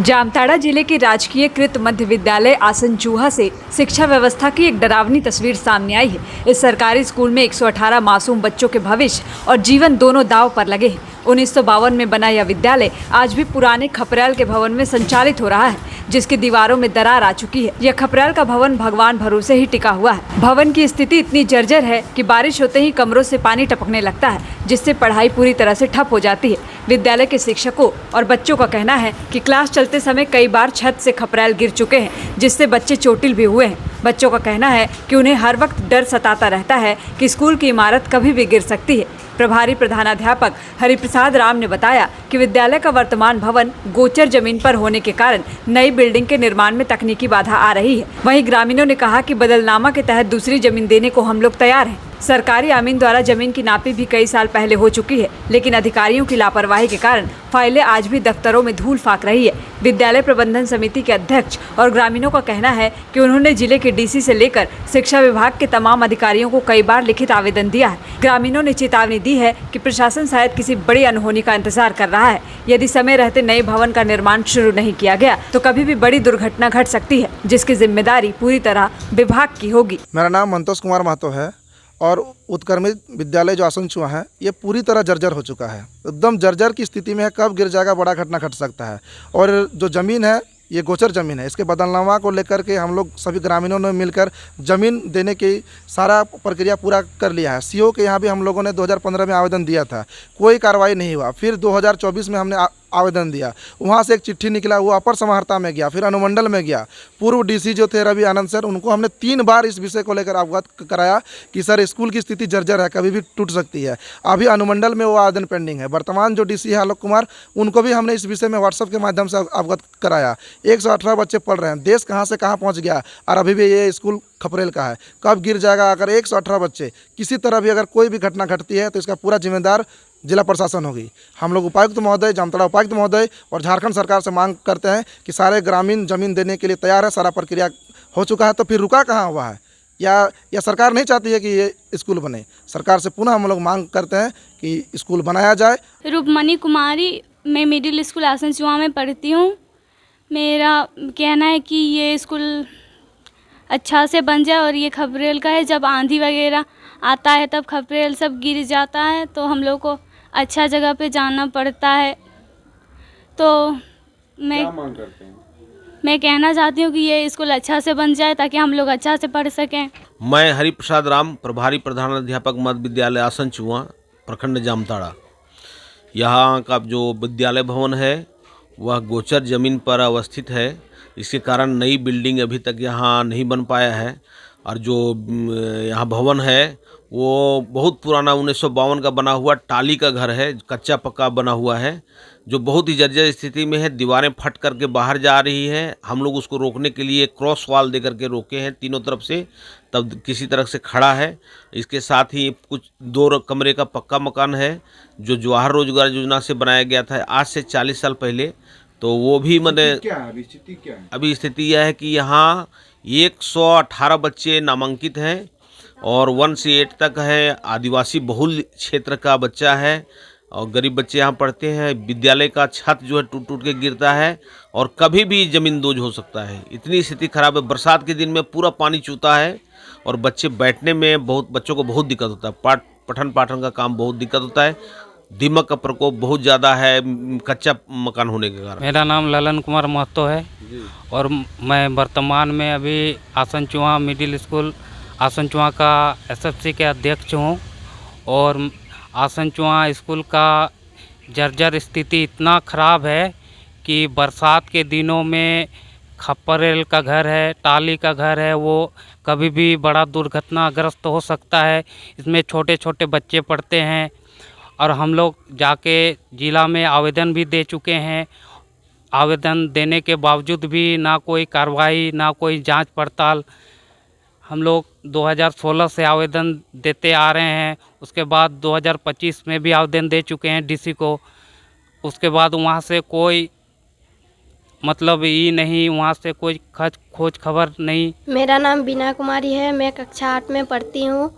जामताड़ा जिले के राजकीय कृत मध्य विद्यालय आसनचूहा से शिक्षा व्यवस्था की एक डरावनी तस्वीर सामने आई है। इस सरकारी स्कूल में 118 मासूम बच्चों के भविष्य और जीवन दोनों दांव पर लगे हैं। 1952 में बना यह विद्यालय आज भी पुराने खपरेल के भवन में संचालित हो रहा है, जिसकी दीवारों में दरार आ चुकी है। यह खपरेल का भवन भगवान भरोसे ही टिका हुआ है। भवन की स्थिति इतनी जर्जर है कि बारिश होते ही कमरों से पानी टपकने लगता है, जिससे पढ़ाई पूरी तरह से ठप हो जाती है। विद्यालय के शिक्षकों और बच्चों का कहना है कि क्लास चलते समय कई बार छत से खपरेल गिर चुके हैं, जिससे बच्चे चोटिल भी हुए हैं। बच्चों का कहना है कि उन्हें हर वक्त डर सताता रहता है कि स्कूल की इमारत कभी भी गिर सकती है। प्रभारी प्रधानाध्यापक हरिप्रसाद राम ने बताया कि विद्यालय का वर्तमान भवन गोचर जमीन पर होने के कारण नई बिल्डिंग के निर्माण में तकनीकी बाधा आ रही है। वहीं ग्रामीणों ने कहा कि बदलनामा के तहत दूसरी जमीन देने को हम लोग तैयार हैं। सरकारी अमीन द्वारा जमीन की नापी भी कई साल पहले हो चुकी है, लेकिन अधिकारियों की लापरवाही के कारण फाइलें आज भी दफ्तरों में धूल फाक रही है। विद्यालय प्रबंधन समिति के अध्यक्ष और ग्रामीणों का कहना है कि उन्होंने जिले के डीसी से लेकर शिक्षा विभाग के तमाम अधिकारियों को कई बार लिखित आवेदन दिया है। ग्रामीणों ने चेतावनी दी है कि प्रशासन शायद किसी बड़ी अनहोनी का इंतजार कर रहा है। यदि समय रहते नए भवन का निर्माण शुरू नहीं किया गया तो कभी भी बड़ी दुर्घटना घट सकती है, जिसकी जिम्मेदारी पूरी तरह विभाग की होगी। मेरा नाम मंतोष कुमार महतो है और उत्क्रमित विद्यालय जो आसनचूहा है ये पूरी तरह जर्जर हो चुका है। एकदम जर्जर की स्थिति में है, कब गिर जाएगा बड़ा घटना घट सकता है। और जो ज़मीन है ये गोचर ज़मीन है, इसके बदलनामा को लेकर के हम लोग सभी ग्रामीणों ने मिलकर ज़मीन देने की सारा प्रक्रिया पूरा कर लिया है। सीओ के यहाँ भी हम लोगों ने 2015 में आवेदन दिया था, कोई कार्रवाई नहीं हुआ। फिर 2024 में हमने आवेदन दिया, वहाँ से एक चिट्ठी निकला, वो अपर समाहर्ता में गया, फिर अनुमंडल में गया। पूर्व डीसी जो थे रवि आनंद सर, उनको हमने 3 बार इस विषय को लेकर अवगत कराया कि सर स्कूल की स्थिति जर्जर है, कभी भी टूट सकती है। अभी अनुमंडल में वो आवेदन पेंडिंग है। वर्तमान जो डीसी है आलोक कुमार, उनको भी हमने इस विषय में व्हाट्सएप के माध्यम से अवगत कराया। 118 बच्चे पढ़ रहे हैं, देश कहाँ से कहाँ पहुँच गया और अभी भी ये स्कूल खपरेल का है, कब गिर जाएगा। अगर 118 बच्चे किसी तरह भी अगर कोई भी घटना घटती है तो इसका पूरा जिम्मेदार जिला प्रशासन होगी। हम लोग उपायुक्त महोदय, जामताड़ा उपायुक्त महोदय और झारखंड सरकार से मांग करते हैं कि सारे ग्रामीण जमीन देने के लिए तैयार है, सारा प्रक्रिया हो चुका है, तो फिर रुका कहाँ हुआ है? या सरकार नहीं चाहती है कि ये स्कूल बने? सरकार से पुनः हम लोग मांग करते हैं कि स्कूल बनाया जाए। रूपमणि कुमारी, मैं मिडिल स्कूल आसनचूहा में पढ़ती हूँ। मेरा कहना है कि ये स्कूल अच्छा से बन जाए और ये खपरेल का है। जब आंधी वगैरह आता है तब खपरेल सब गिर जाता है, तो हम लोग को अच्छा जगह पे जाना पड़ता है। तो मैं कहना चाहती हूँ कि ये स्कूल अच्छा से बन जाए ताकि हम लोग अच्छा से पढ़ सकें। मैं हरिप्रसाद राम, प्रभारी प्रधानाध्यापक मध्य विद्यालय आसनचूहा, प्रखंड जामताड़ा। यहाँ का जो विद्यालय भवन है वह गोचर ज़मीन पर अवस्थित है। इसके कारण नई बिल्डिंग अभी तक यहाँ नहीं बन पाया है। और जो यहाँ भवन है वो बहुत पुराना 1952 का बना हुआ टाली का घर है, कच्चा पक्का बना हुआ है, जो बहुत ही जर्जर स्थिति में है। दीवारें फट करके बाहर जा रही हैं। हम लोग उसको रोकने के लिए क्रॉस वाल दे करके रोके हैं तीनों तरफ से, तब किसी तरह से खड़ा है। इसके साथ ही कुछ 2 कमरे का पक्का मकान है जो जवाहर रोजगार योजना से बनाया गया था आज से 40 साल पहले। तो वो भी अभी स्थिति यह है कि यहाँ 118 बच्चे नामांकित हैं और 1 से 8 तक है। आदिवासी बहुल क्षेत्र का बच्चा है और गरीब बच्चे यहाँ पढ़ते हैं। विद्यालय का छत जो है टूट टूट के गिरता है और कभी भी ज़मींदोज हो सकता है। इतनी स्थिति खराब है। बरसात के दिन में पूरा पानी चूता है और बच्चे बैठने में बच्चों को बहुत दिक्कत होता है। पठन पाठन का काम बहुत दिक्कत होता है। दीमक का प्रकोप बहुत ज़्यादा है कच्चा मकान होने के कारण। मेरा नाम ललन कुमार महतो है और मैं वर्तमान में अभी आसनचूहा मिडिल स्कूल आसनचूहा का एसएफसी के अध्यक्ष हूँ। और आसनचूहा स्कूल का जर्जर स्थिति इतना ख़राब है कि बरसात के दिनों में खपरेल का घर है, टाली का घर है, वो कभी भी बड़ा दुर्घटनाग्रस्त हो सकता है। इसमें छोटे छोटे बच्चे पढ़ते हैं और हम लोग जाके जिला में आवेदन भी दे चुके हैं। आवेदन देने के बावजूद भी ना कोई कार्रवाई, ना कोई जांच पड़ताल। हम लोग 2016 से आवेदन देते आ रहे हैं, उसके बाद 2025 में भी आवेदन दे चुके हैं डीसी को। उसके बाद वहाँ से कोई मतलब ही नहीं, वहाँ से कोई खोज खबर नहीं। मेरा नाम बीना कुमारी है, मैं कक्षा 8 में पढ़ती हूँ।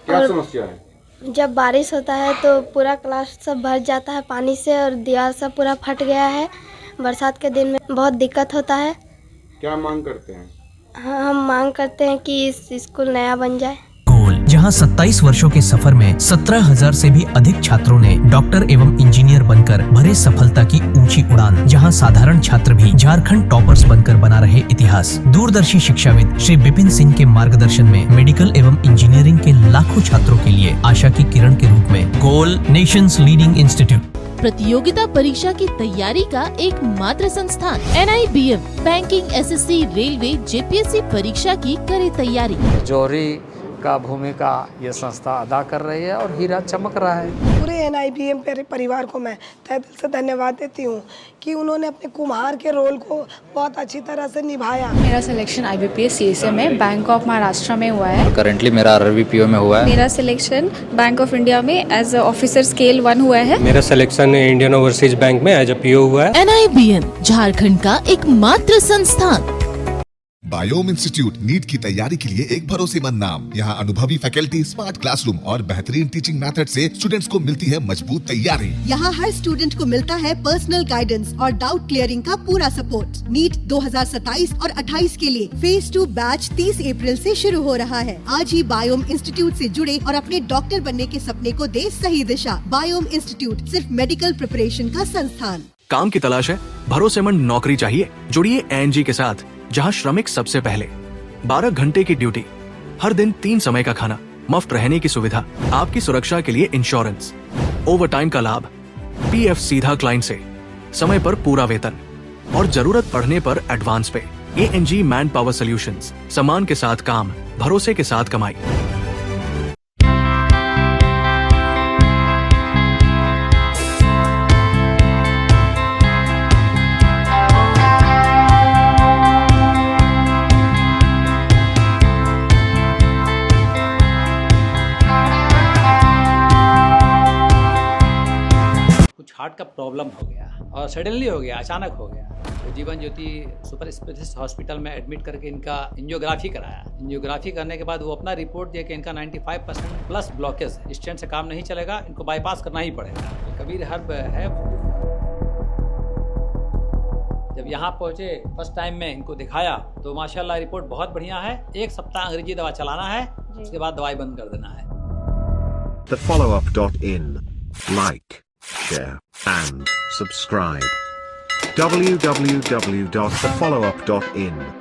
क्या समस्या है? जब बारिश होता है तो पूरा क्लास सब भर जाता है पानी से और दीवार सब पूरा फट गया है। बरसात के दिन में बहुत दिक्कत होता है। क्या मांग करते हैं? हम मांग करते हैं कि इस स्कूल नया बन जाए। गोल, जहां 27 वर्षों के सफर में 17,000 से भी अधिक छात्रों ने डॉक्टर एवं इंजीनियर बनकर भरे सफलता की ऊंची उड़ान। जहां साधारण छात्र भी झारखंड टॉपर्स बनकर बना रहे इतिहास। दूरदर्शी शिक्षाविद श्री विपिन सिंह के मार्गदर्शन में मेडिकल एवं इंजीनियरिंग के लाखों छात्रों के लिए आशा की किरण के रूप में गोल नेशंस लीडिंग इंस्टीट्यूट। प्रतियोगिता परीक्षा की तैयारी का एकमात्र संस्थान NIBM banking, SSC, railway, JPSC परीक्षा की करे तैयारी। जौहरी का भूमिका ये संस्था अदा कर रही है और हीरा चमक रहा है। पूरे NIBM परिवार को मैं तहे दिल से धन्यवाद देती हूँ कि उन्होंने अपने कुम्हार के रोल को बहुत अच्छी तरह से निभाया। मेरा सिलेक्शन IBPS CSA में बैंक ऑफ महाराष्ट्र में हुआ है। करंटली मेरा RRBPO में हुआ है। मेरा सिलेक्शन बैंक ऑफ इंडिया में एज ऑफिसर स्केल 1 हुआ है। मेरा सिलेक्शन इंडियन ओवरसीज बैंक में एज PO हुआ है। NIBM झारखंड का एकमात्र संस्थान। बायोम इंस्टीट्यूट नीट की तैयारी के लिए एक भरोसेमंद नाम। यहाँ अनुभवी फैकल्टी, स्मार्ट क्लासरूम और बेहतरीन टीचिंग मेथड से स्टूडेंट्स को मिलती है मजबूत तैयारी। यहाँ हर स्टूडेंट को मिलता है पर्सनल गाइडेंस और डाउट क्लियरिंग का पूरा सपोर्ट। नीट 2027 और 28 के लिए फेज 2 बैच 30 अप्रैल से शुरू हो रहा है। आज ही बायोम इंस्टीट्यूट से जुड़े और अपने डॉक्टर बनने के सपने को दे सही दिशा। बायोम इंस्टीट्यूट सिर्फ मेडिकल प्रिपरेशन का संस्थान। काम की तलाश है, भरोसेमंद नौकरी चाहिए? जुड़िए ANG के साथ, जहां श्रमिक सबसे पहले। 12 घंटे की ड्यूटी, हर दिन 3 समय का खाना, मुफ्त रहने की सुविधा, आपकी सुरक्षा के लिए इंश्योरेंस, ओवरटाइम का लाभ, PF सीधा क्लाइंट से, समय पर पूरा वेतन और जरूरत पड़ने पर एडवांस पे। ANG मैन पावर सॉल्यूशंस, सम्मान के साथ काम, भरोसे के साथ कमाई। हार्ट का प्रॉब्लम हो गया और सडनली हो गया, अचानक हो गया। तो Jeevan Jyoti super specialist hospital में एडमिट करके इनका एंजियोग्राफी कराया। एंजियोग्राफी करने के बाद वो अपना रिपोर्ट दिया कि इनका 95% प्लस ब्लॉकेज है, स्टेंट से काम नहीं चलेगा, इनको बाईपास करना ही पड़ेगा। तो कबीर हर्ब है। जब यहाँ पहुँचे फर्स्ट टाइम में इनको दिखाया तो माशाल्लाह रिपोर्ट बहुत बढ़िया है। 1 सप्ताह अंग्रेजी दवा चलाना है, उसके बाद दवाई बंद कर देना है। TheFollowUp.in. Like, share and subscribe. www.thefollowup.in